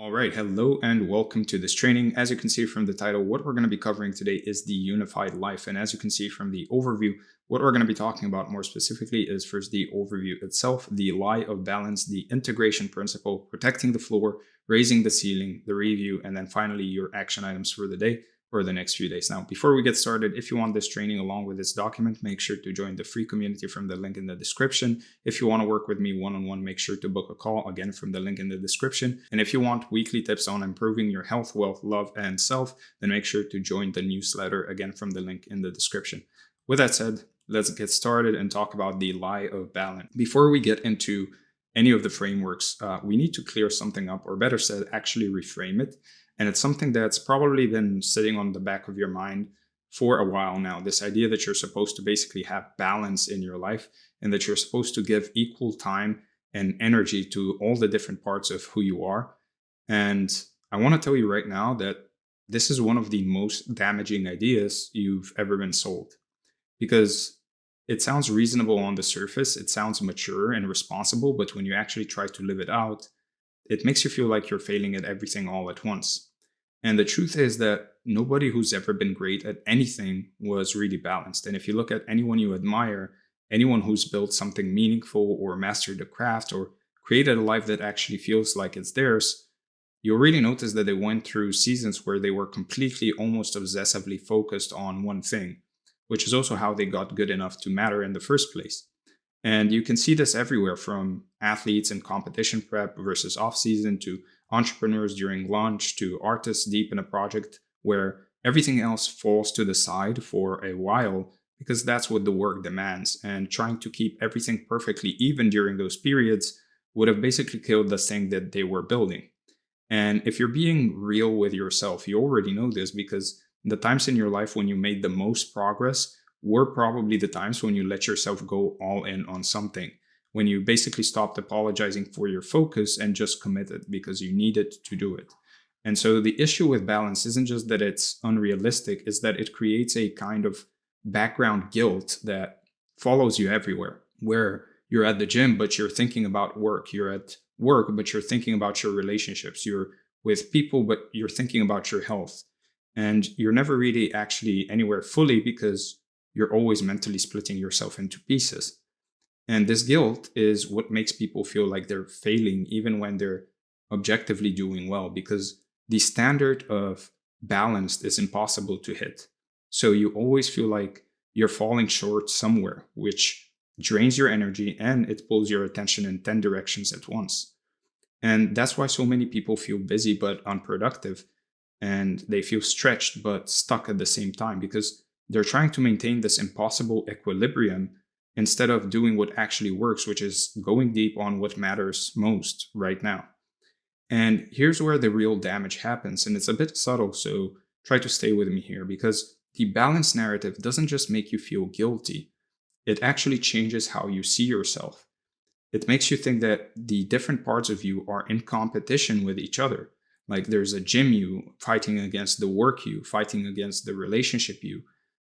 All right, hello and welcome to this training. As you can see from the title, what we're going to be covering today is the unified life. And as you can see from the overview, what we're going to be talking about more specifically is first the overview itself, the lie of balance, the integration principle, protecting the floor, raising the ceiling, the review, and then finally your action items for the day or the next few days. Now, before we get started, if you want this training along with this document, make sure to join the free community from the link in the description. If you want to work with me one-on-one, make sure to book a call, again, from the link in the description. And if you want weekly tips on improving your health, wealth, love, and self, then make sure to join the newsletter, again, from the link in the description. With that said, let's get started and talk about the lie of balance. Before we get into any of the frameworks, we need to clear something up, or better said, actually reframe it. And it's something that's probably been sitting on the back of your mind for a while now. This idea that you're supposed to basically have balance in your life and that you're supposed to give equal time and energy to all the different parts of who you are. And I want to tell you right now that this is one of the most damaging ideas you've ever been sold, because it sounds reasonable on the surface. It sounds mature and responsible, but when you actually try to live it out, it makes you feel like you're failing at everything all at once. And the truth is that nobody who's ever been great at anything was really balanced. And if you look at anyone you admire, anyone who's built something meaningful or mastered a craft or created a life that actually feels like it's theirs, you'll really notice that they went through seasons where they were completely, almost obsessively focused on one thing, which is also how they got good enough to matter in the first place. And you can see this everywhere, from athletes in competition prep versus off-season, to entrepreneurs during lunch, to artists deep in a project where everything else falls to the side for a while because that's what the work demands. And trying to keep everything perfectly even during those periods would have basically killed the thing that they were building. And if you're being real with yourself, you already know this, because the times in your life when you made the most progress were probably the times when you let yourself go all in on something, when you basically stopped apologizing for your focus and just committed because you needed to do it. And so the issue with balance isn't just that it's unrealistic, it's that it creates a kind of background guilt that follows you everywhere, where you're at the gym, but you're thinking about work. You're at work, but you're thinking about your relationships. You're with people, but you're thinking about your health. And you're never really actually anywhere fully because you're always mentally splitting yourself into pieces. And this guilt is what makes people feel like they're failing even when they're objectively doing well, because the standard of balanced is impossible to hit. So you always feel like you're falling short somewhere, which drains your energy and it pulls your attention in 10 directions at once. And that's why so many people feel busy but unproductive, and they feel stretched but stuck at the same time, because they're trying to maintain this impossible equilibrium instead of doing what actually works, which is going deep on what matters most right now. And here's where the real damage happens, and it's a bit subtle, so try to stay with me here, because the balanced narrative doesn't just make you feel guilty, it actually changes how you see yourself. It makes you think that the different parts of you are in competition with each other. Like there's a gym you fighting against the work you, fighting against the relationship you,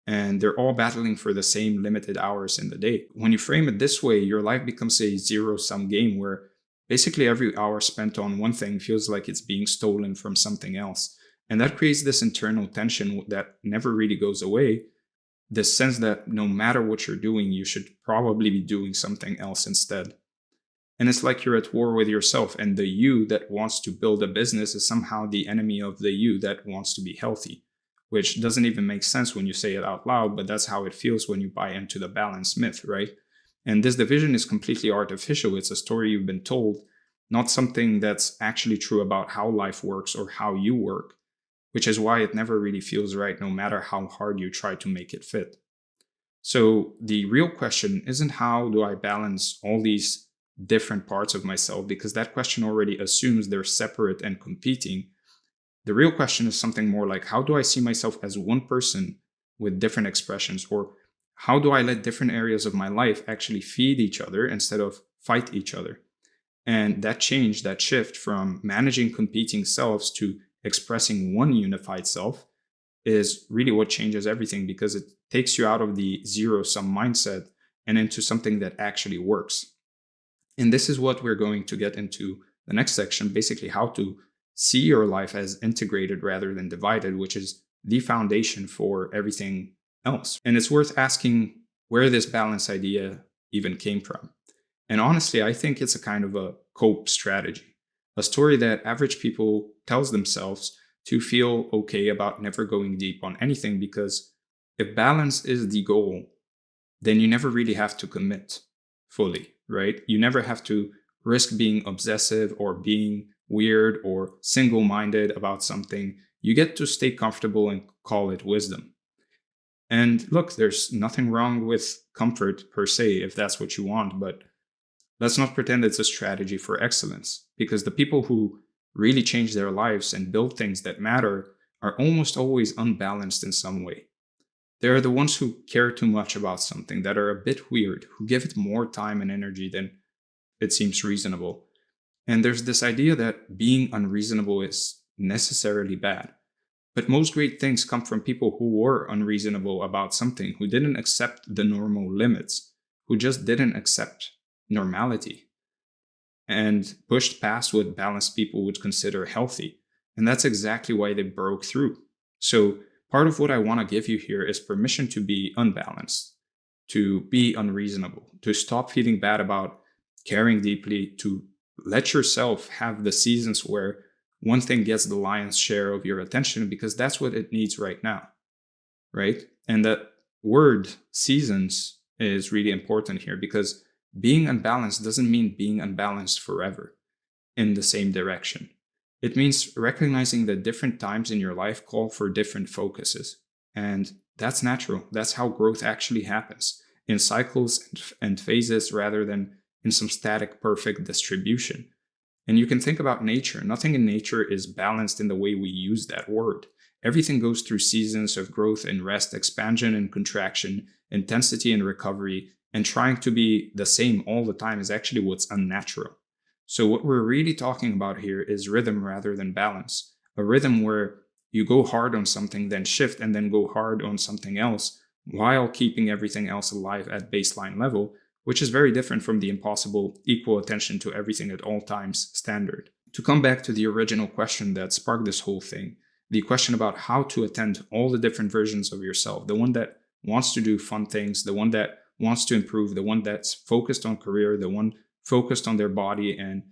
and they're all battling for the same limited hours in the day. When you frame it this way, your life becomes a zero-sum game where basically every hour spent on one thing feels like it's being stolen from something else. And that creates this internal tension that never really goes away. This sense that no matter what you're doing, you should probably be doing something else instead. And it's like you're at war with yourself, and the you that wants to build a business is somehow the enemy of the you that wants to be healthy, which doesn't even make sense when you say it out loud, but that's how it feels when you buy into the balance myth, right? And this division is completely artificial. It's a story you've been told, not something that's actually true about how life works or how you work, which is why it never really feels right, no matter how hard you try to make it fit. So the real question isn't how do I balance all these different parts of myself, because that question already assumes they're separate and competing. The real question is something more like, how do I see myself as one person with different expressions? Or how do I let different areas of my life actually feed each other instead of fight each other? And that change, that shift from managing competing selves to expressing one unified self is really what changes everything, because it takes you out of the zero-sum mindset and into something that actually works. And this is what we're going to get into the next section, basically how to see your life as integrated rather than divided, which is the foundation for everything else. And it's worth asking where this balance idea even came from. And honestly, I think it's a kind of a cope strategy, a story that average people tells themselves to feel okay about never going deep on anything, because if balance is the goal, then you never really have to commit fully, right? You never have to risk being obsessive or being weird or single-minded about something. You get to stay comfortable and call it wisdom. And look, there's nothing wrong with comfort per se if that's what you want, but let's not pretend it's a strategy for excellence, because the people who really change their lives and build things that matter are almost always unbalanced in some way. They are the ones who care too much about something, that are a bit weird, who give it more time and energy than it seems reasonable. And there's this idea that being unreasonable is necessarily bad. But most great things come from people who were unreasonable about something, who didn't accept the normal limits, who just didn't accept normality, and pushed past what balanced people would consider healthy. And that's exactly why they broke through. So part of what I want to give you here is permission to be unbalanced, to be unreasonable, to stop feeling bad about caring deeply, to let yourself have the seasons where one thing gets the lion's share of your attention, because that's what it needs right now, right? And that word seasons is really important here, because being unbalanced doesn't mean being unbalanced forever in the same direction. It means recognizing that different times in your life call for different focuses. And that's natural. That's how growth actually happens, in cycles and phases rather than in some static, perfect distribution. And you can think about nature. Nothing in nature is balanced in the way we use that word. Everything goes through seasons of growth and rest, expansion and contraction, intensity and recovery, and trying to be the same all the time is actually what's unnatural. So what we're really talking about here is rhythm rather than balance. A rhythm where you go hard on something, then shift, and then go hard on something else, while keeping everything else alive at baseline level, which is very different from the impossible equal attention to everything at all times standard. To come back to the original question that sparked this whole thing, the question about how to attend all the different versions of yourself, the one that wants to do fun things, the one that wants to improve, the one that's focused on career, the one focused on their body. And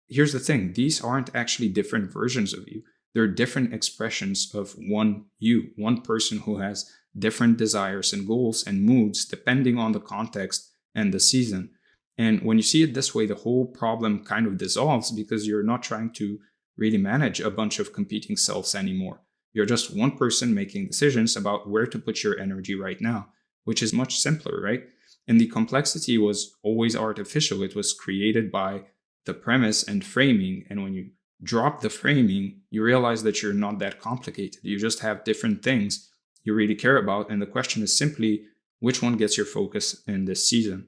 here's the thing, these aren't actually different versions of you. They're different expressions of one you, one person who has different desires and goals and moods depending on the context and the season. And when you see it this way, the whole problem kind of dissolves, because you're not trying to really manage a bunch of competing selves anymore. You're just one person making decisions about where to put your energy right now, which is much simpler, right? And the complexity was always artificial. It was created by the premise and framing. And when you drop the framing, you realize that you're not that complicated. You just have different things you really care about. And the question is simply, which one gets your focus in this season?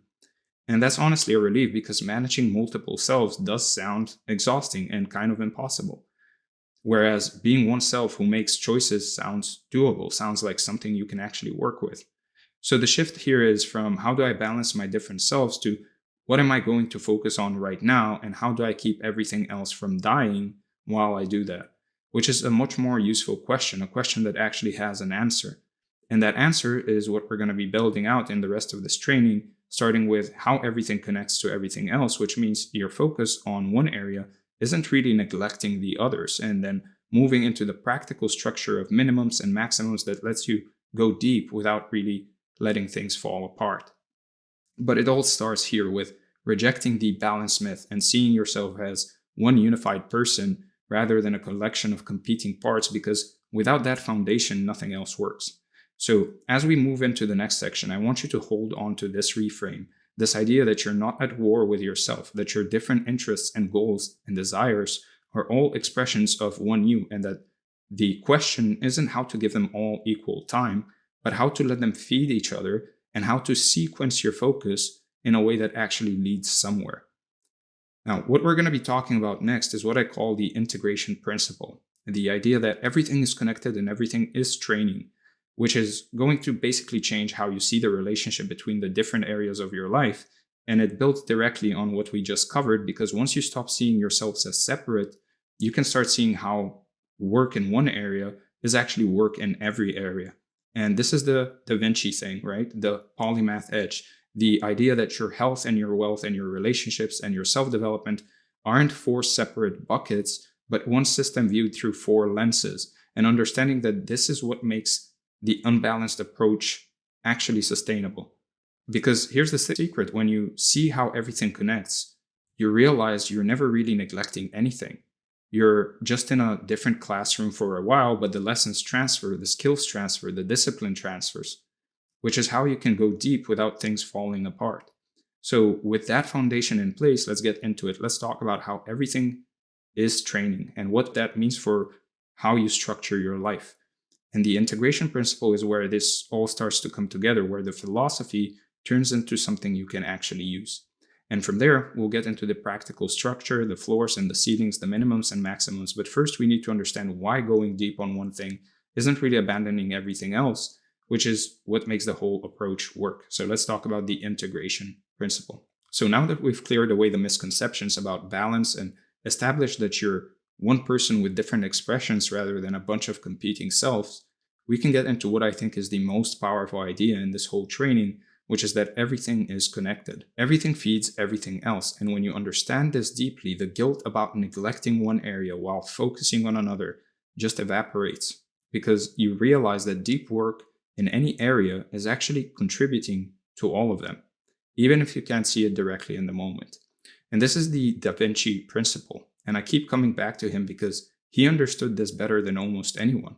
And that's honestly a relief, because managing multiple selves does sound exhausting and kind of impossible. Whereas being oneself who makes choices sounds doable, sounds like something you can actually work with. So the shift here is from how do I balance my different selves to what am I going to focus on right now, and how do I keep everything else from dying while I do that? Which is a much more useful question, a question that actually has an answer. And that answer is what we're going to be building out in the rest of this training, starting with how everything connects to everything else, which means your focus on one area isn't really neglecting the others, and then moving into the practical structure of minimums and maximums that lets you go deep without really letting things fall apart. But it all starts here with rejecting the balance myth and seeing yourself as one unified person rather than a collection of competing parts, because without that foundation, nothing else works. So as we move into the next section, I want you to hold on to this reframe, this idea that you're not at war with yourself, that your different interests and goals and desires are all expressions of one you, and that the question isn't how to give them all equal time, but how to let them feed each other and how to sequence your focus in a way that actually leads somewhere. Now, what we're going to be talking about next is what I call the integration principle, the idea that everything is connected and everything is training, which is going to basically change how you see the relationship between the different areas of your life. And it builds directly on what we just covered, because once you stop seeing yourselves as separate, you can start seeing how work in one area is actually work in every area. And this is the Da Vinci thing, right? The polymath edge, the idea that your health and your wealth and your relationships and your self-development aren't four separate buckets, but one system viewed through four lenses, and understanding that this is what makes the unbalanced approach actually sustainable. Because here's the secret: when you see how everything connects, you realize you're never really neglecting anything. You're just in a different classroom for a while, but the lessons transfer, the skills transfer, the discipline transfers, which is how you can go deep without things falling apart. So, with that foundation in place, let's get into it. Let's talk about how everything is training and what that means for how you structure your life. And the integration principle is where this all starts to come together, where the philosophy turns into something you can actually use. And from there, we'll get into the practical structure, the floors and the ceilings, the minimums and maximums. But first, we need to understand why going deep on one thing isn't really abandoning everything else, which is what makes the whole approach work. So let's talk about the integration principle. So now that we've cleared away the misconceptions about balance and established that you're one person with different expressions rather than a bunch of competing selves, we can get into what I think is the most powerful idea in this whole training, which is that everything is connected. Everything feeds everything else. And when you understand this deeply, the guilt about neglecting one area while focusing on another just evaporates, because you realize that deep work in any area is actually contributing to all of them, even if you can't see it directly in the moment. And this is the Da Vinci principle. And I keep coming back to him because he understood this better than almost anyone.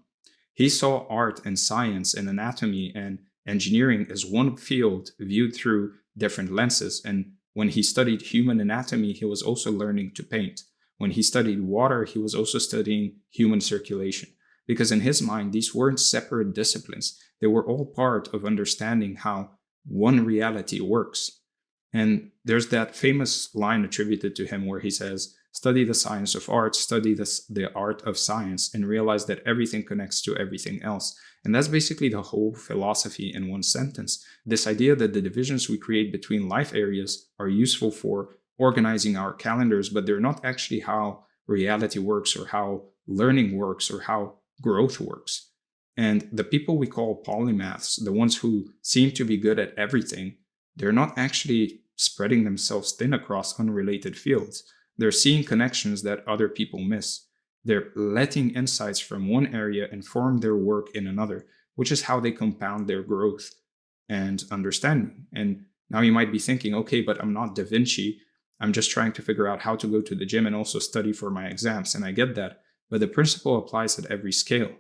He saw art and science and anatomy and engineering as one field viewed through different lenses. And when he studied human anatomy, he was also learning to paint. When he studied water, he was also studying human circulation. Because in his mind, these weren't separate disciplines. They were all part of understanding how one reality works. And there's that famous line attributed to him where he says, "Study the science of art, study the art of science, and realize that everything connects to everything else." And that's basically the whole philosophy in one sentence. This idea that the divisions we create between life areas are useful for organizing our calendars, but they're not actually how reality works or how learning works or how growth works. And the people we call polymaths, the ones who seem to be good at everything, they're not actually spreading themselves thin across unrelated fields. They're seeing connections that other people miss. They're letting insights from one area inform their work in another, which is how they compound their growth and understanding. And now you might be thinking, okay, but I'm not Da Vinci. I'm just trying to figure out how to go to the gym and also study for my exams. And I get that. But the principle applies at every scale,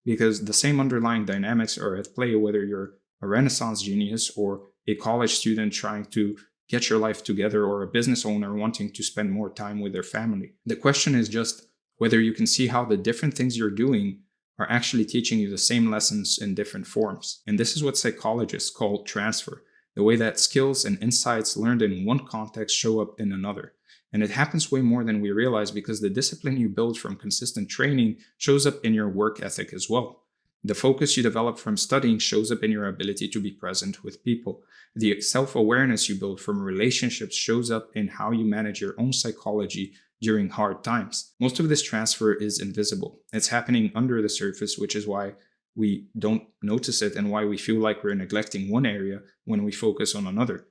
because the same underlying dynamics are at play whether you're a Renaissance genius or a college student trying to get your life together or a business owner wanting to spend more time with their family. The question is just whether you can see how the different things you're doing are actually teaching you the same lessons in different forms. And this is what psychologists call transfer, the way that skills and insights learned in one context show up in another. And it happens way more than we realize, because the discipline you build from consistent training shows up in your work ethic as well. The focus you develop from studying shows up in your ability to be present with people. The self-awareness you build from relationships shows up in how you manage your own psychology during hard times. Most of this transfer is invisible. It's happening under the surface, which is why we don't notice it and why we feel like we're neglecting one area when we focus on another.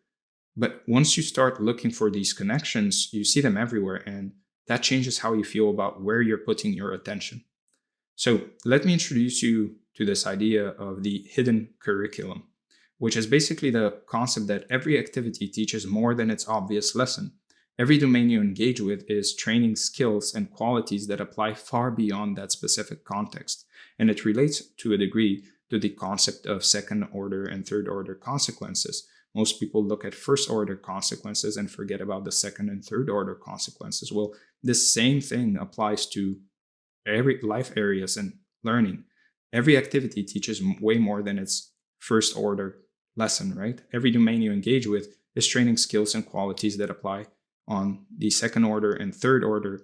But once you start looking for these connections, you see them everywhere, and that changes how you feel about where you're putting your attention. So let me introduce you to this idea of the hidden curriculum, which is basically the concept that every activity teaches more than its obvious lesson. Every domain you engage with is training skills and qualities that apply far beyond that specific context. And it relates to a degree to the concept of second order and third order consequences. Most people look at first order consequences and forget about the second and third order consequences. Well, this same thing applies to every life areas and learning. Every activity teaches way more than its first order lesson, right? Every domain you engage with is training skills and qualities that apply on the second order and third order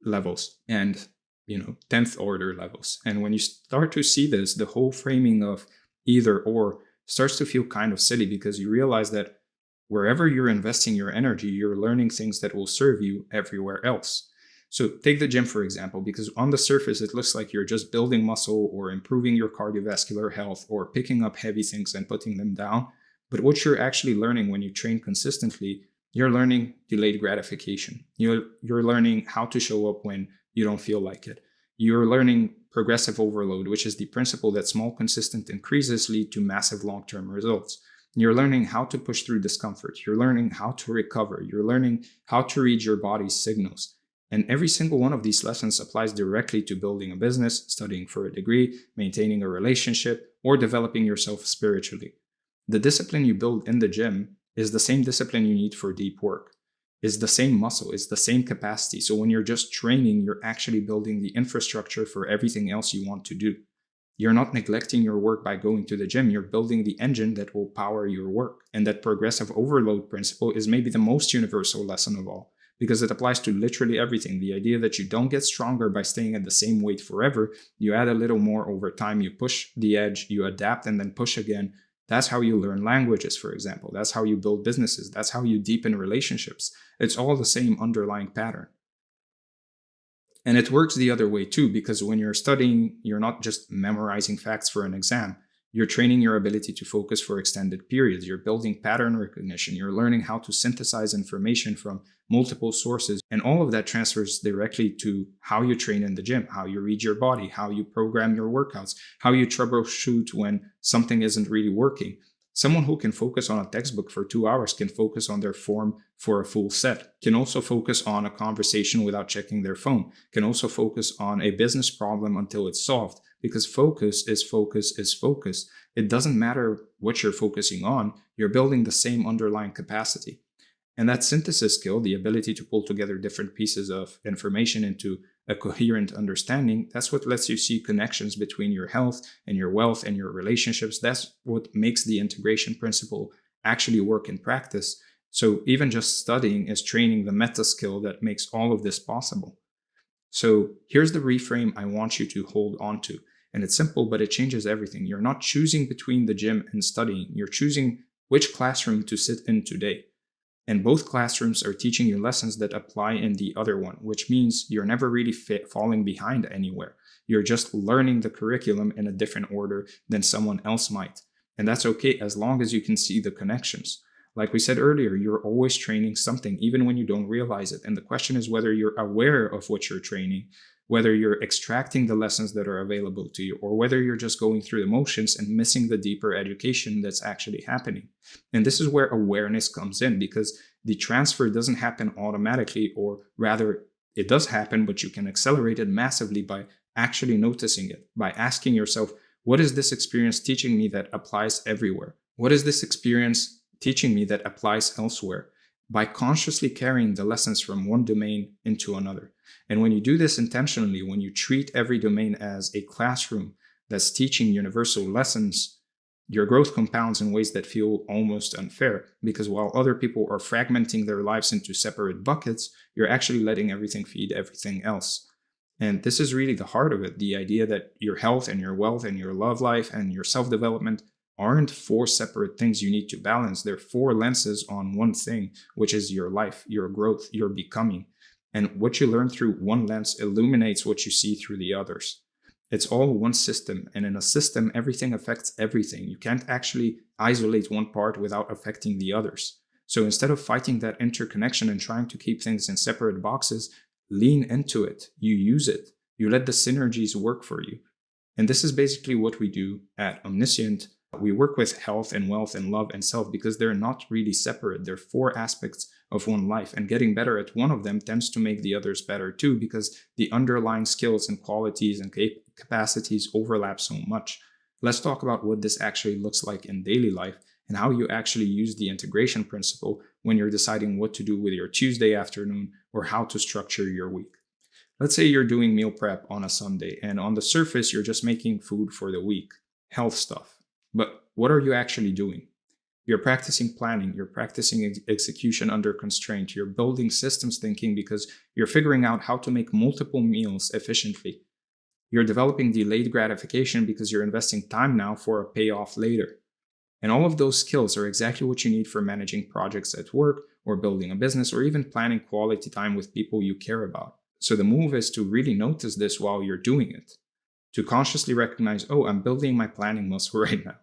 levels and 10th order levels. And when you start to see this, the whole framing of either or starts to feel kind of silly, because you realize that wherever you're investing your energy, you're learning things that will serve you everywhere else. So take the gym, for example, because on the surface, it looks like you're just building muscle or improving your cardiovascular health or picking up heavy things and putting them down. But what you're actually learning when you train consistently, you're learning delayed gratification. You're learning how to show up when you don't feel like it. You're learning progressive overload, which is the principle that small, consistent increases lead to massive long-term results. You're learning how to push through discomfort. You're learning how to recover. You're learning how to read your body's signals. And every single one of these lessons applies directly to building a business, studying for a degree, maintaining a relationship, or developing yourself spiritually. The discipline you build in the gym is the same discipline you need for deep work. It's the same muscle, it's the same capacity. So when you're just training, you're actually building the infrastructure for everything else you want to do. You're not neglecting your work by going to the gym. You're building the engine that will power your work. And that progressive overload principle is maybe the most universal lesson of all, because it applies to literally everything. The idea that you don't get stronger by staying at the same weight forever. You add a little more over time. You push the edge, you adapt, and then push again. That's how you learn languages, for example. That's how you build businesses. That's how you deepen relationships. It's all the same underlying pattern. And it works the other way too, because when you're studying, you're not just memorizing facts for an exam. You're training your ability to focus for extended periods. You're building pattern recognition. You're learning how to synthesize information from multiple sources. And all of that transfers directly to how you train in the gym, how you read your body, how you program your workouts, how you troubleshoot when something isn't really working. Someone who can focus on a textbook for 2 hours can focus on their form for a full set, can also focus on a conversation without checking their phone, can also focus on a business problem until it's solved, because focus is focus is focus. It doesn't matter what you're focusing on, you're building the same underlying capacity. And that synthesis skill, the ability to pull together different pieces of information into a coherent understanding, that's what lets you see connections between your health and your wealth and your relationships. That's what makes the integration principle actually work in practice. So even just studying is training the meta skill that makes all of this possible. So here's the reframe I want you to hold on to. And it's simple, but it changes everything. You're not choosing between the gym and studying. You're choosing which classroom to sit in today. And both classrooms are teaching you lessons that apply in the other one, which means you're never really falling behind anywhere. You're just learning the curriculum in a different order than someone else might. And that's okay as long as you can see the connections. Like we said earlier, you're always training something, even when you don't realize it. And the question is whether you're aware of what you're training, whether you're extracting the lessons that are available to you, or whether you're just going through the motions and missing the deeper education that's actually happening. And this is where awareness comes in, because the transfer doesn't happen automatically, or rather, it does happen, but you can accelerate it massively by actually noticing it, by asking yourself, what is this experience teaching me that applies everywhere? What is this experience teaching me that applies elsewhere? By consciously carrying the lessons from one domain into another. And when you do this intentionally, when you treat every domain as a classroom that's teaching universal lessons, your growth compounds in ways that feel almost unfair, because while other people are fragmenting their lives into separate buckets, you're actually letting everything feed everything else. And this is really the heart of it, the idea that your health and your wealth and your love life and your self-development aren't 4 separate things you need to balance. They're 4 lenses on one thing, which is your life, your growth, your becoming. And what you learn through one lens illuminates what you see through the others. It's all one system, and in a system, everything affects everything. You can't actually isolate one part without affecting the others. So instead of fighting that interconnection and trying to keep things in separate boxes, lean into it. You use it. You let the synergies work for you. And this is basically what we do at Omniscient. We work with health and wealth and love and self because they're not really separate. They're 4 aspects of one life, and getting better at one of them tends to make the others better too, because the underlying skills and qualities and capacities overlap so much. Let's talk about what this actually looks like in daily life and how you actually use the integration principle when you're deciding what to do with your Tuesday afternoon or how to structure your week. Let's say you're doing meal prep on a Sunday, and on the surface, you're just making food for the week, health stuff. But what are you actually doing? You're practicing planning, you're practicing execution under constraint, you're building systems thinking because you're figuring out how to make multiple meals efficiently. You're developing delayed gratification because you're investing time now for a payoff later. And all of those skills are exactly what you need for managing projects at work, or building a business, or even planning quality time with people you care about. So the move is to really notice this while you're doing it, to consciously recognize, oh, I'm building my planning muscle right now.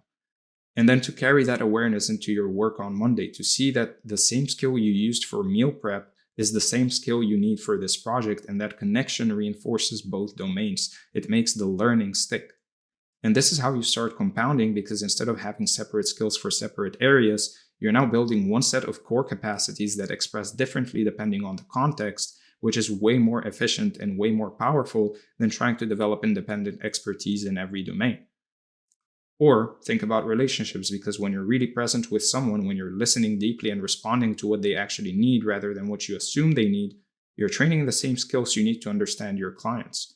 And then to carry that awareness into your work on Monday, to see that the same skill you used for meal prep is the same skill you need for this project, and that connection reinforces both domains. It makes the learning stick. And this is how you start compounding, because instead of having separate skills for separate areas, you're now building one set of core capacities that express differently depending on the context, which is way more efficient and way more powerful than trying to develop independent expertise in every domain. Or think about relationships, because when you're really present with someone, when you're listening deeply and responding to what they actually need rather than what you assume they need, you're training the same skills you need to understand your clients.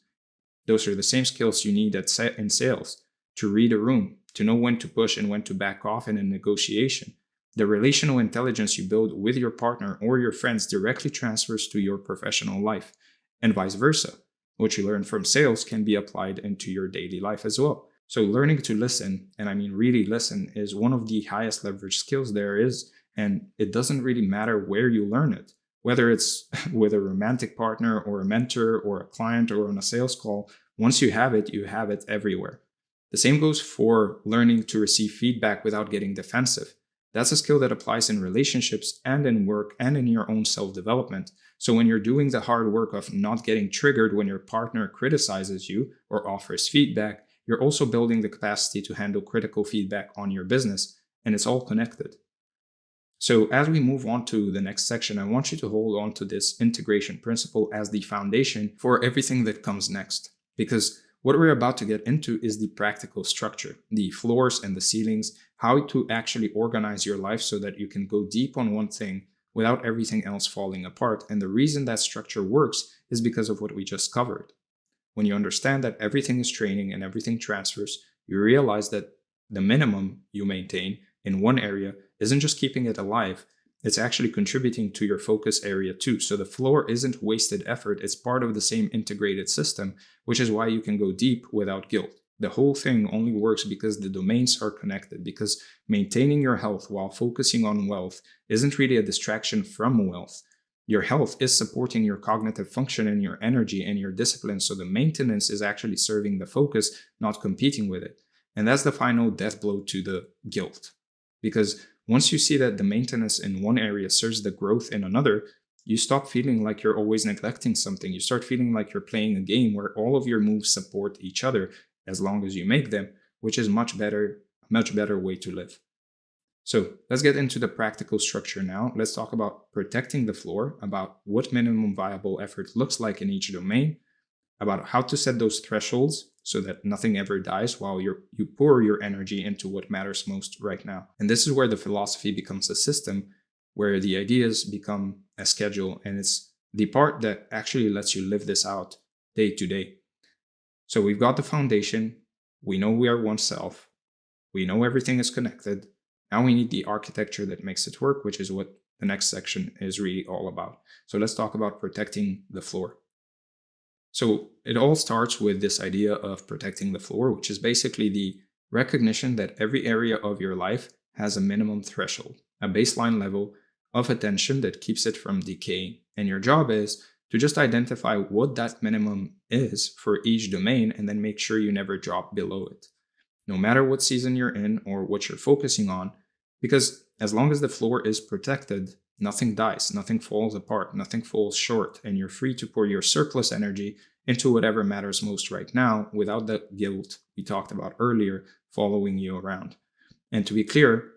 Those are the same skills you need in sales, to read a room, to know when to push and when to back off in a negotiation. The relational intelligence you build with your partner or your friends directly transfers to your professional life, and vice versa. What you learn from sales can be applied into your daily life as well. So learning to listen, and I mean really listen, is one of the highest leverage skills there is, and it doesn't really matter where you learn it. Whether it's with a romantic partner or a mentor or a client or on a sales call, once you have it everywhere. The same goes for learning to receive feedback without getting defensive. That's a skill that applies in relationships and in work and in your own self-development. So when you're doing the hard work of not getting triggered when your partner criticizes you or offers feedback, you're also building the capacity to handle critical feedback on your business, and it's all connected. So as we move on to the next section, I want you to hold on to this integration principle as the foundation for everything that comes next. Because what we're about to get into is the practical structure, the floors and the ceilings, how to actually organize your life so that you can go deep on one thing without everything else falling apart. And the reason that structure works is because of what we just covered. When you understand that everything is training and everything transfers, you realize that the minimum you maintain in one area isn't just keeping it alive, it's actually contributing to your focus area too. So the floor isn't wasted effort, it's part of the same integrated system, which is why you can go deep without guilt. The whole thing only works because the domains are connected, because maintaining your health while focusing on wealth isn't really a distraction from wealth. Your health is supporting your cognitive function and your energy and your discipline, so the maintenance is actually serving the focus, not competing with it. And that's the final death blow to the guilt. Because once you see that the maintenance in one area serves the growth in another, you stop feeling like you're always neglecting something. You start feeling like you're playing a game where all of your moves support each other as long as you make them, which is a much better way to live. So let's get into the practical structure now. Let's talk about protecting the floor, about what minimum viable effort looks like in each domain, about how to set those thresholds so that nothing ever dies while you pour your energy into what matters most right now. And this is where the philosophy becomes a system, where the ideas become a schedule, and it's the part that actually lets you live this out day to day. So we've got the foundation, we know we are oneself, we know everything is connected. Now we need the architecture that makes it work, which is what the next section is really all about. So let's talk about protecting the floor. So it all starts with this idea of protecting the floor, which is basically the recognition that every area of your life has a minimum threshold, a baseline level of attention that keeps it from decaying. And your job is to just identify what that minimum is for each domain and then make sure you never drop below it, no matter what season you're in or what you're focusing on, because as long as the floor is protected, nothing dies, nothing falls apart, nothing falls short, and you're free to pour your surplus energy into whatever matters most right now without the guilt we talked about earlier following you around. And to be clear,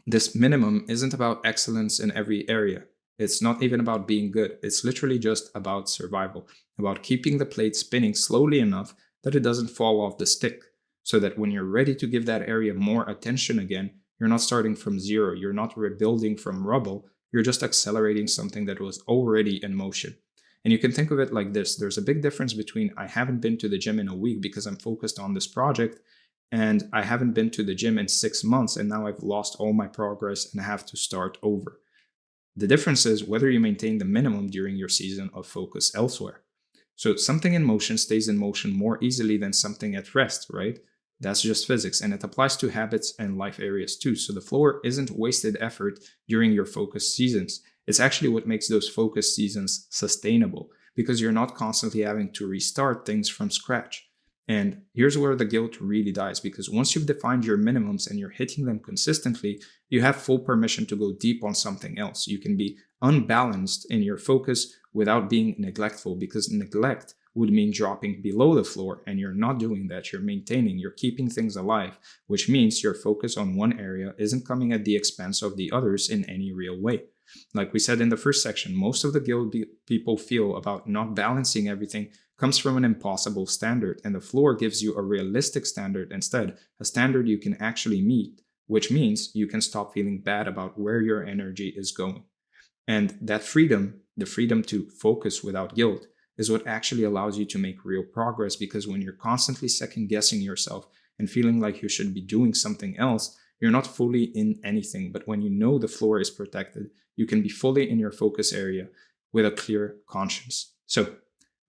this minimum isn't about excellence in every area. It's not even about being good. It's literally just about survival, about keeping the plate spinning slowly enough that it doesn't fall off the stick, so that when you're ready to give that area more attention again, you're not starting from zero, you're not rebuilding from rubble, you're just accelerating something that was already in motion. And you can think of it like this. There's a big difference between I haven't been to the gym in a week because I'm focused on this project, and I haven't been to the gym in 6 months and now I've lost all my progress and I have to start over. The difference is whether you maintain the minimum during your season of focus elsewhere. So something in motion stays in motion more easily than something at rest, right? That's just physics, and it applies to habits and life areas too. So the floor isn't wasted effort during your focus seasons. It's actually what makes those focus seasons sustainable, because you're not constantly having to restart things from scratch. And here's where the guilt really dies, because once you've defined your minimums and you're hitting them consistently, you have full permission to go deep on something else. You can be unbalanced in your focus without being neglectful, because neglect would mean dropping below the floor, and you're not doing that. You're maintaining, you're keeping things alive, which means your focus on one area isn't coming at the expense of the others in any real way. Like we said in the first section, most of the guilt people feel about not balancing everything comes from an impossible standard, and the floor gives you a realistic standard instead, a standard you can actually meet, which means you can stop feeling bad about where your energy is going. And that freedom, the freedom to focus without guilt, is what actually allows you to make real progress, because when you're constantly second guessing yourself and feeling like you should be doing something else, you're not fully in anything. But when you know the floor is protected, you can be fully in your focus area with a clear conscience. So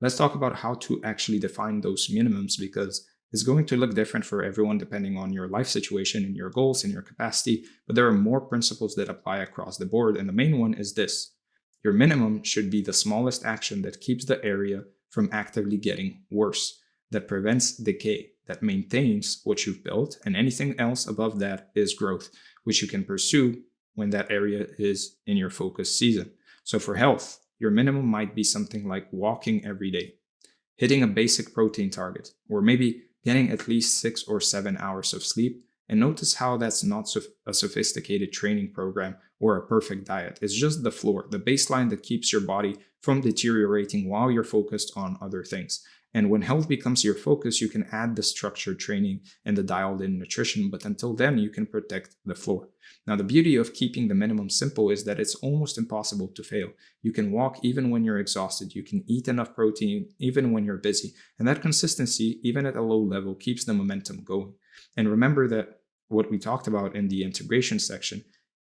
let's talk about how to actually define those minimums, because it's going to look different for everyone depending on your life situation and your goals and your capacity. But there are more principles that apply across the board. And the main one is this: your minimum should be the smallest action that keeps the area from actively getting worse, that prevents decay, that maintains what you've built, and anything else above that is growth, which you can pursue when that area is in your focus season. So for health, your minimum might be something like walking every day, hitting a basic protein target, or maybe getting at least 6 or 7 hours of sleep. And notice how that's not a sophisticated training program or a perfect diet. It's just the floor, the baseline that keeps your body from deteriorating while you're focused on other things. And when health becomes your focus, you can add the structured training and the dialed-in nutrition, but until then, you can protect the floor. Now, the beauty of keeping the minimum simple is that it's almost impossible to fail. You can walk even when you're exhausted. You can eat enough protein even when you're busy. And that consistency, even at a low level, keeps the momentum going. And remember that what we talked about in the integration section,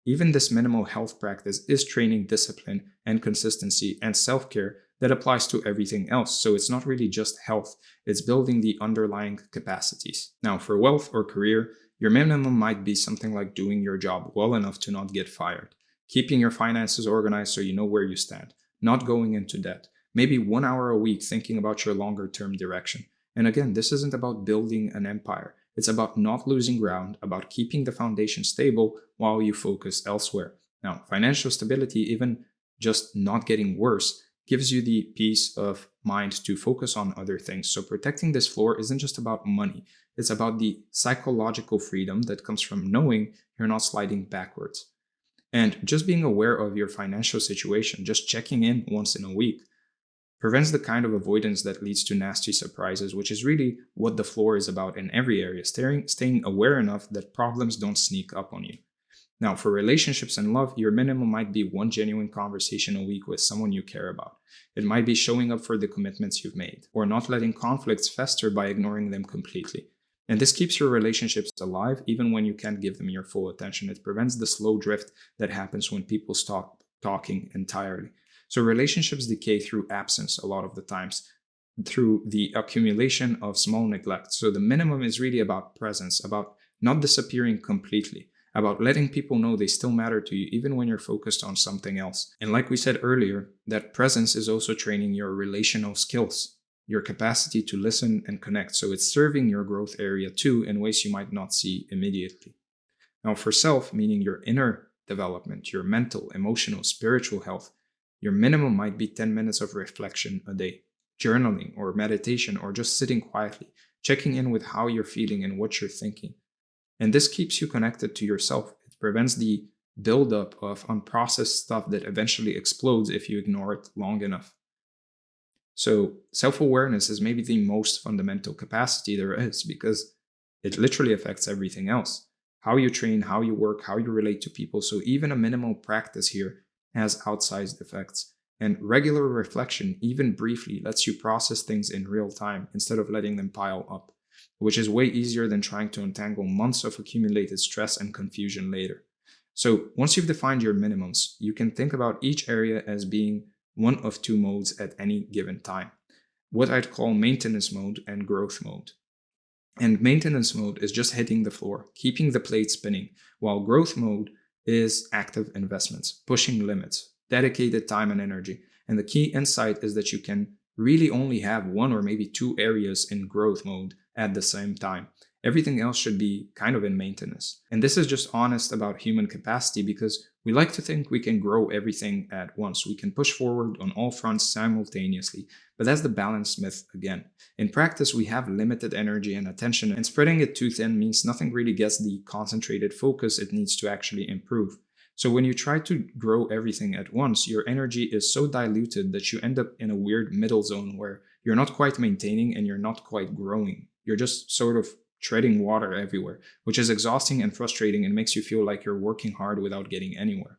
even this minimal health practice is training discipline and consistency and self-care that applies to everything else. So it's not really just health, it's building the underlying capacities. Now, for wealth or career, your minimum might be something like doing your job well enough to not get fired, keeping your finances organized so you know where you stand, not going into debt, maybe 1 hour a week thinking about your longer term direction. And again, this isn't about building an empire. It's about not losing ground, about keeping the foundation stable while you focus elsewhere. Now, financial stability, even just not getting worse, gives you the peace of mind to focus on other things. So protecting this floor isn't just about money. It's about the psychological freedom that comes from knowing you're not sliding backwards. And just being aware of your financial situation, just checking in once in a week, prevents the kind of avoidance that leads to nasty surprises, which is really what the floor is about in every area, staying aware enough that problems don't sneak up on you. Now, for relationships and love, your minimum might be one genuine conversation a week with someone you care about. It might be showing up for the commitments you've made, or not letting conflicts fester by ignoring them completely. And this keeps your relationships alive even when you can't give them your full attention. It prevents the slow drift that happens when people stop talking entirely. So relationships decay through absence a lot of the times, through the accumulation of small neglect. So the minimum is really about presence, about not disappearing completely, about letting people know they still matter to you even when you're focused on something else. And like we said earlier, that presence is also training your relational skills, your capacity to listen and connect. So it's serving your growth area too in ways you might not see immediately. Now for self, meaning your inner development, your mental, emotional, spiritual health, your minimum might be 10 minutes of reflection a day, journaling or meditation, or just sitting quietly, checking in with how you're feeling and what you're thinking. And this keeps you connected to yourself. It prevents the buildup of unprocessed stuff that eventually explodes if you ignore it long enough. So self-awareness is maybe the most fundamental capacity there is, because it literally affects everything else. How you train, how you work, how you relate to people. So even a minimal practice here has outsized effects. And regular reflection, even briefly, lets you process things in real time instead of letting them pile up, which is way easier than trying to untangle months of accumulated stress and confusion later. So once you've defined your minimums, you can think about each area as being one of two modes at any given time, what I'd call maintenance mode and growth mode. And maintenance mode is just hitting the floor, keeping the plate spinning, while growth mode is active investments, pushing limits, dedicated time and energy. And the key insight is that you can really only have one or maybe two areas in growth mode at the same time. Everything else should be kind of in maintenance. And this is just honest about human capacity because we like to think we can grow everything at once. We can push forward on all fronts simultaneously. But that's the balance myth again. In practice, we have limited energy and attention, and spreading it too thin means nothing really gets the concentrated focus it needs to actually improve. So when you try to grow everything at once, your energy is so diluted that you end up in a weird middle zone where you're not quite maintaining and you're not quite growing. You're just sort of treading water everywhere, which is exhausting and frustrating and makes you feel like you're working hard without getting anywhere.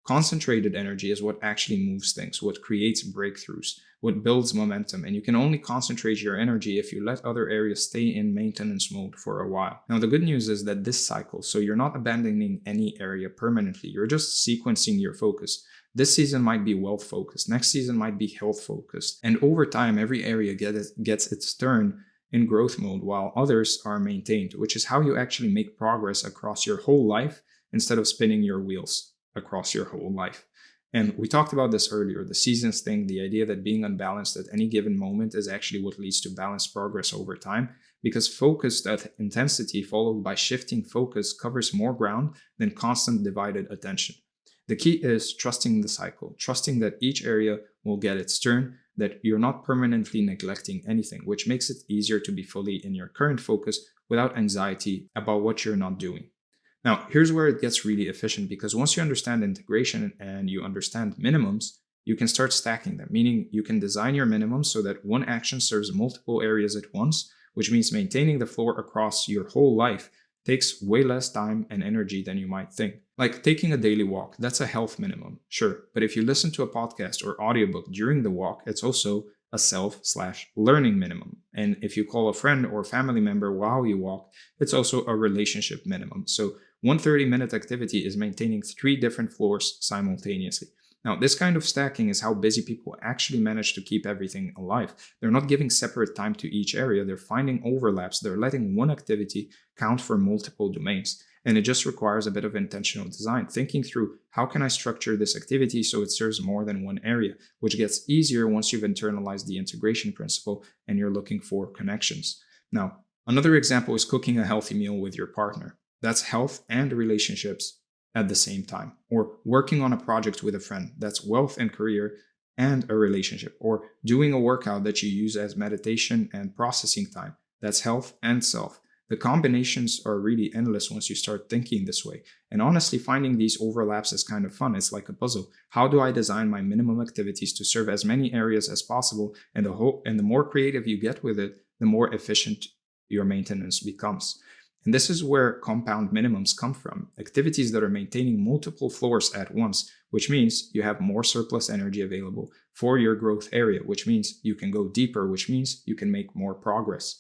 Concentrated energy is what actually moves things, what creates breakthroughs, what builds momentum, and you can only concentrate your energy if you let other areas stay in maintenance mode for a while. Now, the good news is that this cycles, so you're not abandoning any area permanently, you're just sequencing your focus. This season might be wealth focused, next season might be health focused, and over time, every area gets its turn in growth mode while others are maintained, which is how you actually make progress across your whole life instead of spinning your wheels across your whole life. And we talked about this earlier, the seasons thing, the idea that being unbalanced at any given moment is actually what leads to balanced progress over time, because focused at intensity followed by shifting focus covers more ground than constant divided attention. The key is trusting the cycle, trusting that each area will get its turn, that you're not permanently neglecting anything, which makes it easier to be fully in your current focus without anxiety about what you're not doing. Now, here's where it gets really efficient, because once you understand integration and you understand minimums, you can start stacking them, meaning you can design your minimums so that one action serves multiple areas at once, which means maintaining the floor across your whole life takes way less time and energy than you might think. Like taking a daily walk, that's a health minimum, sure. But if you listen to a podcast or audiobook during the walk, it's also a self/learning minimum. And if you call a friend or family member while you walk, it's also a relationship minimum. So one 30-minute activity is maintaining 3 different floors simultaneously. Now, this kind of stacking is how busy people actually manage to keep everything alive. They're not giving separate time to each area, they're finding overlaps, they're letting one activity count for multiple domains. And it just requires a bit of intentional design, thinking through how can I structure this activity so it serves more than one area, which gets easier once you've internalized the integration principle and you're looking for connections. Now, another example is cooking a healthy meal with your partner. That's health and relationships at the same time. Or working on a project with a friend. That's wealth and career and a relationship. Or doing a workout that you use as meditation and processing time. That's health and self. The combinations are really endless once you start thinking this way. And honestly, finding these overlaps is kind of fun. It's like a puzzle. How do I design my minimum activities to serve as many areas as possible? And the more creative you get with it, the more efficient your maintenance becomes. And this is where compound minimums come from, activities that are maintaining multiple floors at once, which means you have more surplus energy available for your growth area, which means you can go deeper, which means you can make more progress.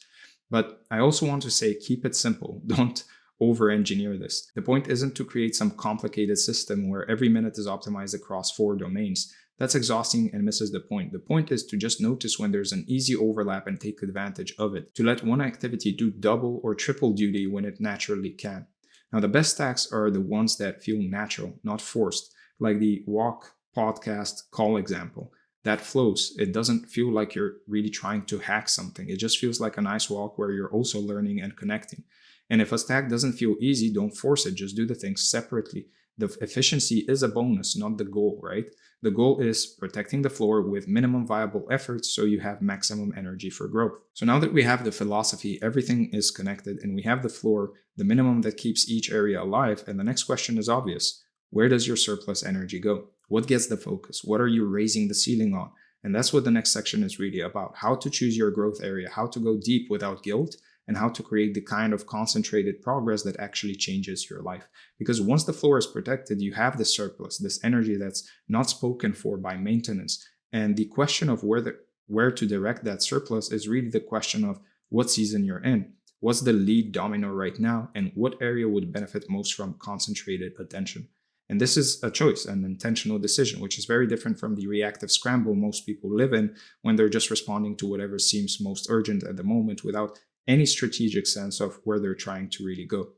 But I also want to say, keep it simple. Don't over-engineer this. The point isn't to create some complicated system where every minute is optimized across 4 domains. That's exhausting and misses the point. The point is to just notice when there's an easy overlap and take advantage of it, to let one activity do double or triple duty when it naturally can. Now, the best stacks are the ones that feel natural, not forced, like the walk, podcast, call example. That flows. It doesn't feel like you're really trying to hack something. It just feels like a nice walk where you're also learning and connecting. And if a stack doesn't feel easy, don't force it. Just do the things separately. The efficiency is a bonus, not the goal, right? The goal is protecting the floor with minimum viable efforts so you have maximum energy for growth. So now that we have the philosophy, everything is connected, and we have the floor, the minimum that keeps each area alive, and the next question is obvious. Where does your surplus energy go? What gets the focus? What are you raising the ceiling on? And that's what the next section is really about. How to choose your growth area, how to go deep without guilt, and how to create the kind of concentrated progress that actually changes your life. Because once the floor is protected, you have this surplus, this energy that's not spoken for by maintenance. And the question of where to direct that surplus is really the question of what season you're in. What's the lead domino right now? And what area would benefit most from concentrated attention? And this is a choice, an intentional decision, which is very different from the reactive scramble most people live in when they're just responding to whatever seems most urgent at the moment without any strategic sense of where they're trying to really go.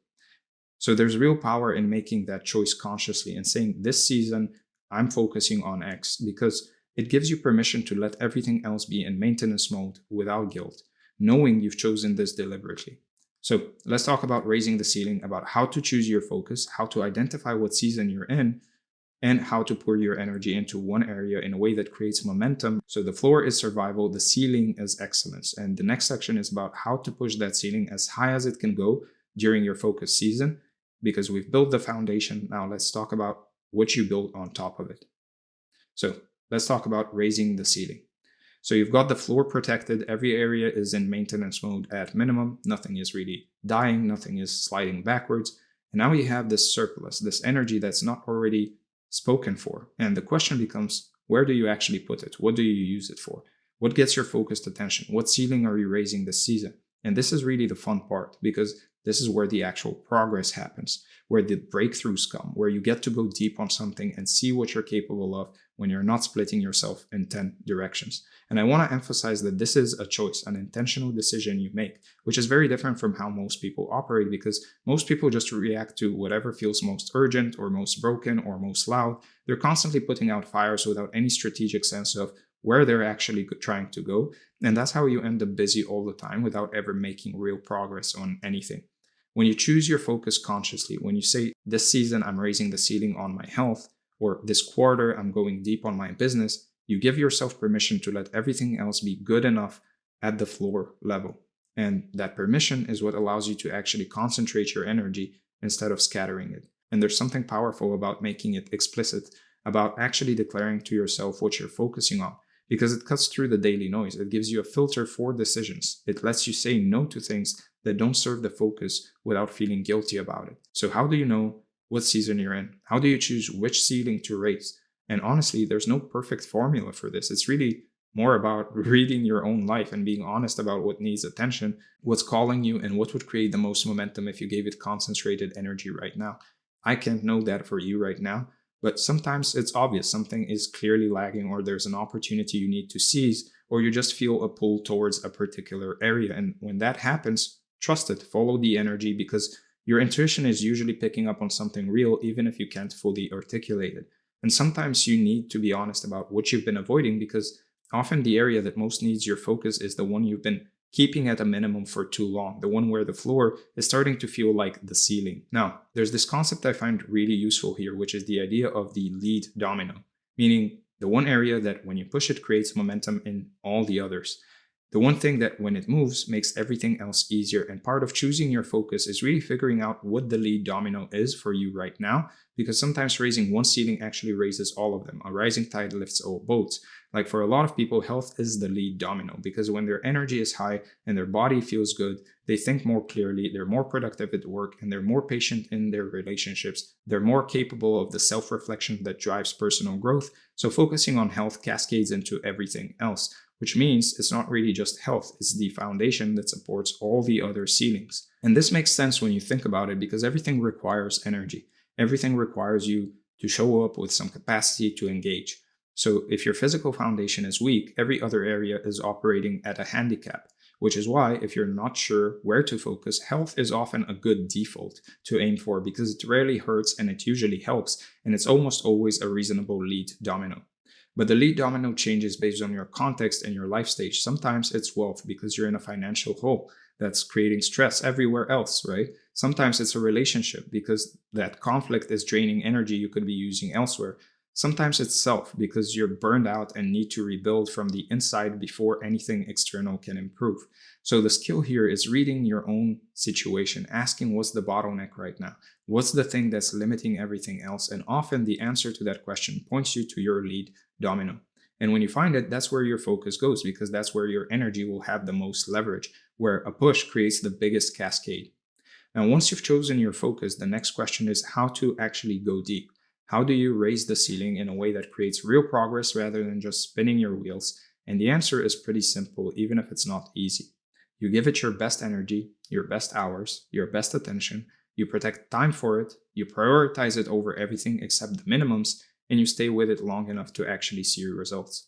So there's real power in making that choice consciously and saying, this season, I'm focusing on X, because It gives you permission to let everything else be in maintenance mode without guilt, knowing you've chosen this deliberately. So let's talk about raising the ceiling, about how to choose your focus, how to identify what season you're in, and how to pour your energy into one area in a way that creates momentum. So the floor is survival, the ceiling is excellence. And the next section is about how to push that ceiling as high as it can go during your focus season, because we've built the foundation. Now let's talk about what you build on top of it. So let's talk about raising the ceiling. So you've got the floor protected. Every area is in maintenance mode at minimum. Nothing is really dying. Nothing is sliding backwards. And now you have this surplus, this energy that's not already spoken for. And the question becomes, where do you actually put it? What do you use it for? What gets your focused attention? What ceiling are you raising this season? And this is really the fun part, because this is where the actual progress happens, where the breakthroughs come, where you get to go deep on something and see what you're capable of when you're not splitting yourself in 10 directions. And I want to emphasize that this is a choice, an intentional decision you make, which is very different from how most people operate, because most people just react to whatever feels most urgent or most broken or most loud. They're constantly putting out fires without any strategic sense of where they're actually trying to go. And that's how you end up busy all the time without ever making real progress on anything. When you choose your focus consciously, when you say, this season I'm raising the ceiling on my health, or this quarter I'm going deep on my business, you give yourself permission to let everything else be good enough at the floor level. And that permission is what allows you to actually concentrate your energy instead of scattering it. And there's something powerful about making it explicit, about actually declaring to yourself what you're focusing on, because it cuts through the daily noise. It gives you a filter for decisions. It lets you say no to things that don't serve the focus without feeling guilty about it. So how do you know what season you're in? How do you choose which ceiling to raise? And honestly, there's no perfect formula for this. It's really more about reading your own life and being honest about what needs attention, what's calling you, and what would create the most momentum if you gave it concentrated energy right now. I can't know that for you right now, but sometimes it's obvious something is clearly lagging, or there's an opportunity you need to seize, or you just feel a pull towards a particular area. And when that happens, trust it, follow the energy, because your intuition is usually picking up on something real, even if you can't fully articulate it. And sometimes you need to be honest about what you've been avoiding, because often the area that most needs your focus is the one you've been keeping at a minimum for too long, the one where the floor is starting to feel like the ceiling. Now, there's this concept I find really useful here, which is the idea of the lead domino, meaning the one area that when you push it creates momentum in all the others. The one thing that when it moves makes everything else easier. And part of choosing your focus is really figuring out what the lead domino is for you right now, because sometimes raising one ceiling actually raises all of them. A rising tide lifts all boats. Like for a lot of people, health is the lead domino, because when their energy is high and their body feels good, they think more clearly, they're more productive at work, and they're more patient in their relationships. They're more capable of the self-reflection that drives personal growth. So focusing on health cascades into everything else, which means it's not really just health, it's the foundation that supports all the other ceilings. And this makes sense when you think about it, because everything requires energy. Everything requires you to show up with some capacity to engage. So if your physical foundation is weak, every other area is operating at a handicap, which is why if you're not sure where to focus, health is often a good default to aim for, because it rarely hurts and it usually helps, and it's almost always a reasonable lead domino. But the lead domino changes based on your context and your life stage. Sometimes it's wealth, because you're in a financial hole that's creating stress everywhere else, right? Sometimes it's a relationship, because that conflict is draining energy you could be using elsewhere. Sometimes it's self, because you're burned out and need to rebuild from the inside before anything external can improve. So the skill here is reading your own situation, asking what's the bottleneck right now? What's the thing that's limiting everything else? And often the answer to that question points you to your lead domino. And when you find it, that's where your focus goes, because that's where your energy will have the most leverage, where a push creates the biggest cascade. Now, once you've chosen your focus, the next question is how to actually go deep. How do you raise the ceiling in a way that creates real progress rather than just spinning your wheels? And the answer is pretty simple, even if it's not easy. You give it your best energy, your best hours, your best attention, you protect time for it, you prioritize it over everything except the minimums, and you stay with it long enough to actually see your results.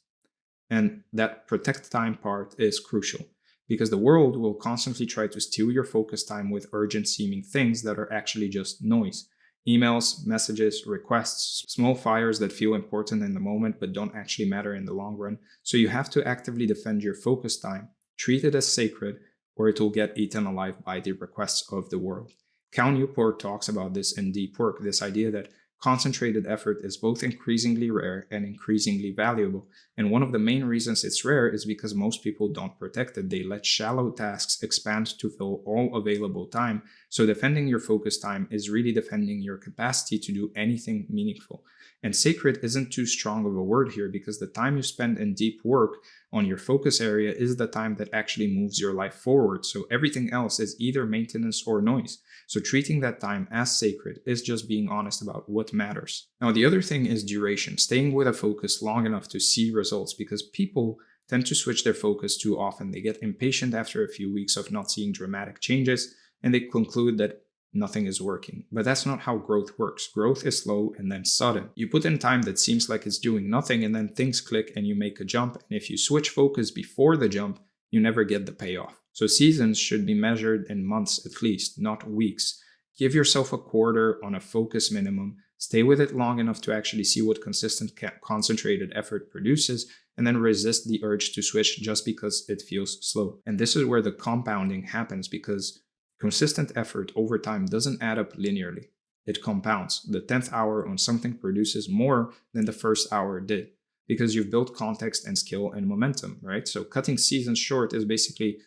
And that protect time part is crucial, because the world will constantly try to steal your focus time with urgent seeming things that are actually just noise. Emails, messages, requests, small fires that feel important in the moment but don't actually matter in the long run. So you have to actively defend your focus time, treat it as sacred, or it will get eaten alive by the requests of the world. Cal Newport talks about this in Deep Work, this idea that concentrated effort is both increasingly rare and increasingly valuable. And one of the main reasons it's rare is because most people don't protect it. They let shallow tasks expand to fill all available time. So defending your focus time is really defending your capacity to do anything meaningful. And sacred isn't too strong of a word here, because the time you spend in deep work on your focus area is the time that actually moves your life forward. So everything else is either maintenance or noise. So treating that time as sacred is just being honest about what matters. Now, the other thing is duration, staying with a focus long enough to see results, because people tend to switch their focus too often. They get impatient after a few weeks of not seeing dramatic changes, and they conclude that nothing is working. But that's not how growth works. Growth is slow and then sudden. You put in time that seems like it's doing nothing, and then things click and you make a jump. And if you switch focus before the jump, you never get the payoff. So seasons should be measured in months at least, not weeks. Give yourself a quarter on a focus minimum. Stay with it long enough to actually see what consistent concentrated effort produces, and then resist the urge to switch just because it feels slow. And this is where the compounding happens, because consistent effort over time doesn't add up linearly. It compounds. The 10th hour on something produces more than the first hour did, because you've built context and skill and momentum, right? So cutting seasons short is basically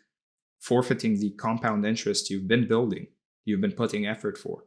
forfeiting the compound interest you've been building, you've been putting effort for.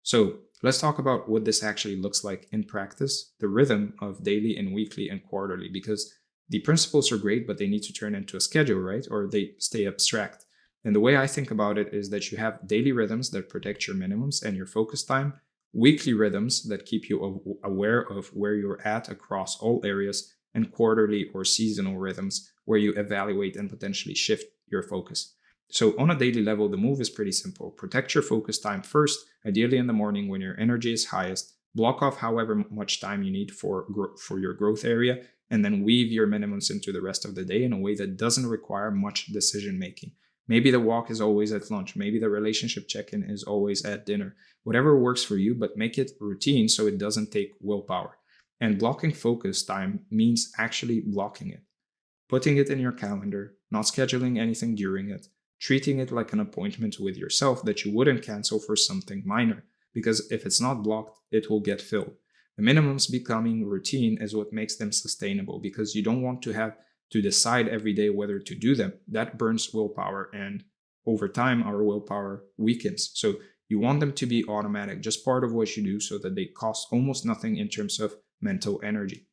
So let's talk about what this actually looks like in practice, the rhythm of daily and weekly and quarterly, because the principles are great, but they need to turn into a schedule, right? Or they stay abstract. And the way I think about it is that you have daily rhythms that protect your minimums and your focus time, weekly rhythms that keep you aware of where you're at across all areas, and quarterly or seasonal rhythms where you evaluate and potentially shift your focus. So on a daily level, the move is pretty simple. Protect your focus time first, ideally in the morning when your energy is highest. Block off however much time you need for your growth area, and then weave your minimums into the rest of the day in a way that doesn't require much decision making. Maybe the walk is always at lunch. Maybe the relationship check-in is always at dinner. Whatever works for you, but make it routine so it doesn't take willpower. And blocking focus time means actually blocking it. Putting it in your calendar, not scheduling anything during it, treating it like an appointment with yourself that you wouldn't cancel for something minor, because if it's not blocked, it will get filled. The minimums becoming routine is what makes them sustainable, because you don't want to have to decide every day whether to do them. That burns willpower, and over time, our willpower weakens. So you want them to be automatic, just part of what you do, so that they cost almost nothing in terms of mental energy.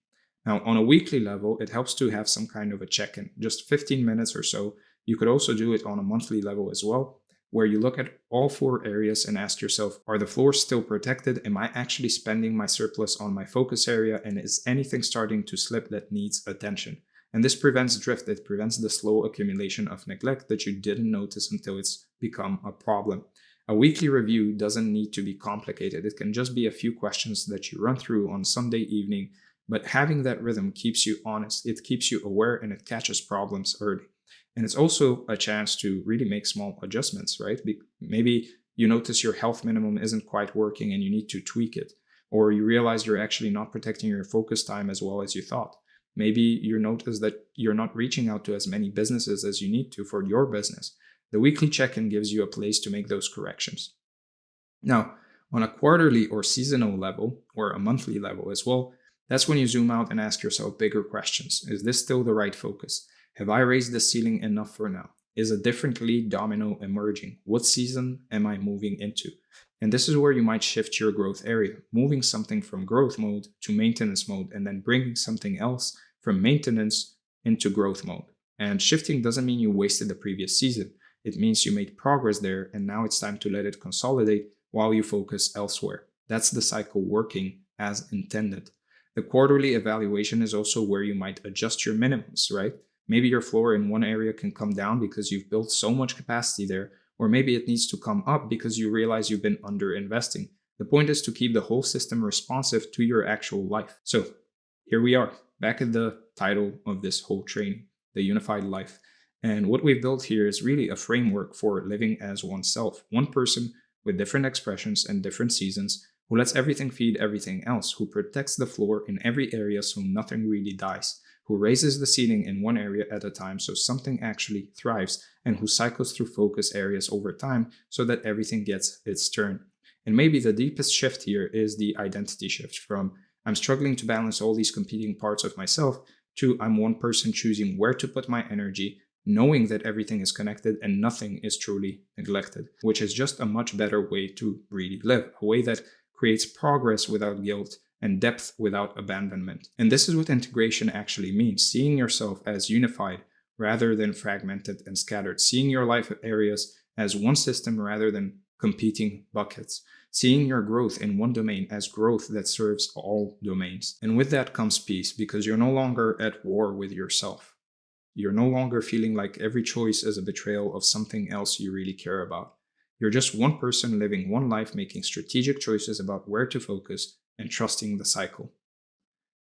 Now, on a weekly level, it helps to have some kind of a check-in, just 15 minutes or so. You could also do it on a monthly level as well, where you look at all 4 areas and ask yourself, are the floors still protected? Am I actually spending my surplus on my focus area? And is anything starting to slip that needs attention? And this prevents drift. It prevents the slow accumulation of neglect that you didn't notice until it's become a problem. A weekly review doesn't need to be complicated. It can just be a few questions that you run through on Sunday evening, but having that rhythm keeps you honest, it keeps you aware, and it catches problems early. And it's also a chance to really make small adjustments, right? Maybe you notice your health minimum isn't quite working and you need to tweak it, or you realize you're actually not protecting your focus time as well as you thought. Maybe you notice that you're not reaching out to as many businesses as you need to for your business. The weekly check-in gives you a place to make those corrections. Now, on a quarterly or seasonal level, or a monthly level as well, that's when you zoom out and ask yourself bigger questions. Is this still the right focus? Have I raised the ceiling enough for now? Is a different lead domino emerging? What season am I moving into? And this is where you might shift your growth area, moving something from growth mode to maintenance mode, and then bringing something else from maintenance into growth mode. And shifting doesn't mean you wasted the previous season. It means you made progress there, and now it's time to let it consolidate while you focus elsewhere. That's the cycle working as intended. The quarterly evaluation is also where you might adjust your minimums, right? Maybe your floor in one area can come down because you've built so much capacity there, or maybe it needs to come up because you realize you've been under-investing. The point is to keep the whole system responsive to your actual life. So here we are, back at the title of this whole training, the unified life. And what we've built here is really a framework for living as oneself, one person with different expressions and different seasons, who lets everything feed everything else, who protects the floor in every area so nothing really dies, who raises the ceiling in one area at a time so something actually thrives, and who cycles through focus areas over time so that everything gets its turn. And maybe the deepest shift here is the identity shift from I'm struggling to balance all these competing parts of myself to I'm one person choosing where to put my energy, knowing that everything is connected and nothing is truly neglected, which is just a much better way to really live, a way that creates progress without guilt and depth without abandonment. And this is what integration actually means, seeing yourself as unified rather than fragmented and scattered, seeing your life areas as one system rather than competing buckets, seeing your growth in one domain as growth that serves all domains. And with that comes peace, because you're no longer at war with yourself. You're no longer feeling like every choice is a betrayal of something else you really care about. You're just one person living one life, making strategic choices about where to focus and trusting the cycle.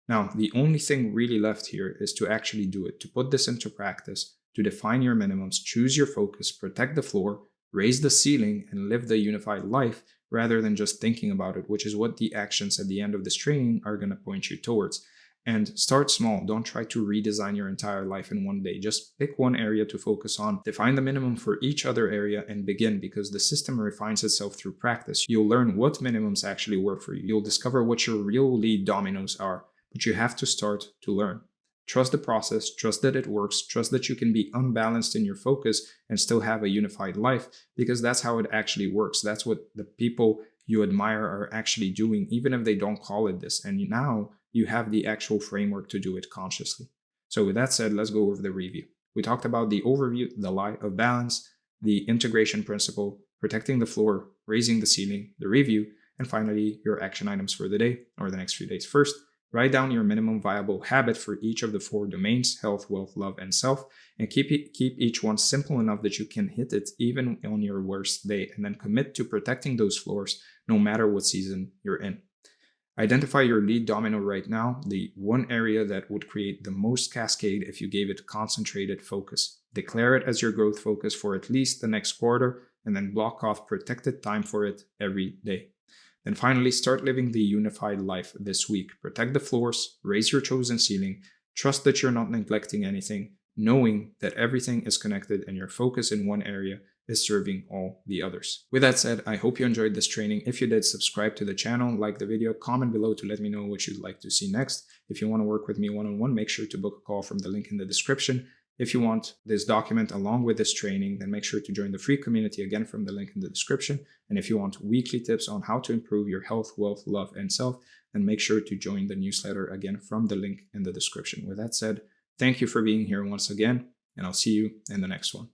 Now, the only thing really left here is to actually do it, to put this into practice, to define your minimums, choose your focus, protect the floor, raise the ceiling, and live the unified life rather than just thinking about it, which is what the actions at the end of this training are going to point you towards. And start small. Don't try to redesign your entire life in one day. Just pick one area to focus on, define the minimum for each other area, and begin, because the system refines itself through practice. You'll learn what minimums actually work for you. You'll discover what your real lead dominoes are, but you have to start to learn. Trust the process, trust that it works, trust that you can be unbalanced in your focus and still have a unified life, because that's how it actually works. That's what the people you admire are actually doing, even if they don't call it this. And now you have the actual framework to do it consciously. So with that said, let's go over the review. We talked about the overview, the lie of balance, the integration principle, protecting the floor, raising the ceiling, the review, and finally your action items for the day or the next few days. First, write down your minimum viable habit for each of the 4 domains: health, wealth, love, and self, and keep each one simple enough that you can hit it even on your worst day, and then commit to protecting those floors no matter what season you're in. Identify your lead domino right now, the one area that would create the most cascade if you gave it concentrated focus. Declare it as your growth focus for at least the next quarter, and then block off protected time for it every day. Then finally, start living the unified life this week. Protect the floors, raise your chosen ceiling, trust that you're not neglecting anything, knowing that everything is connected and your focus in one area is serving all the others. With that said, I hope you enjoyed this training. If you did, subscribe to the channel, like the video, comment below to let me know what you'd like to see next. If you want to work with me one-on-one, make sure to book a call from the link in the description. If you want this document along with this training, then make sure to join the free community, again from the link in the description. And if you want weekly tips on how to improve your health, wealth, love, and self, then make sure to join the newsletter, again from the link in the description. With that said, thank you for being here once again, and I'll see you in the next one.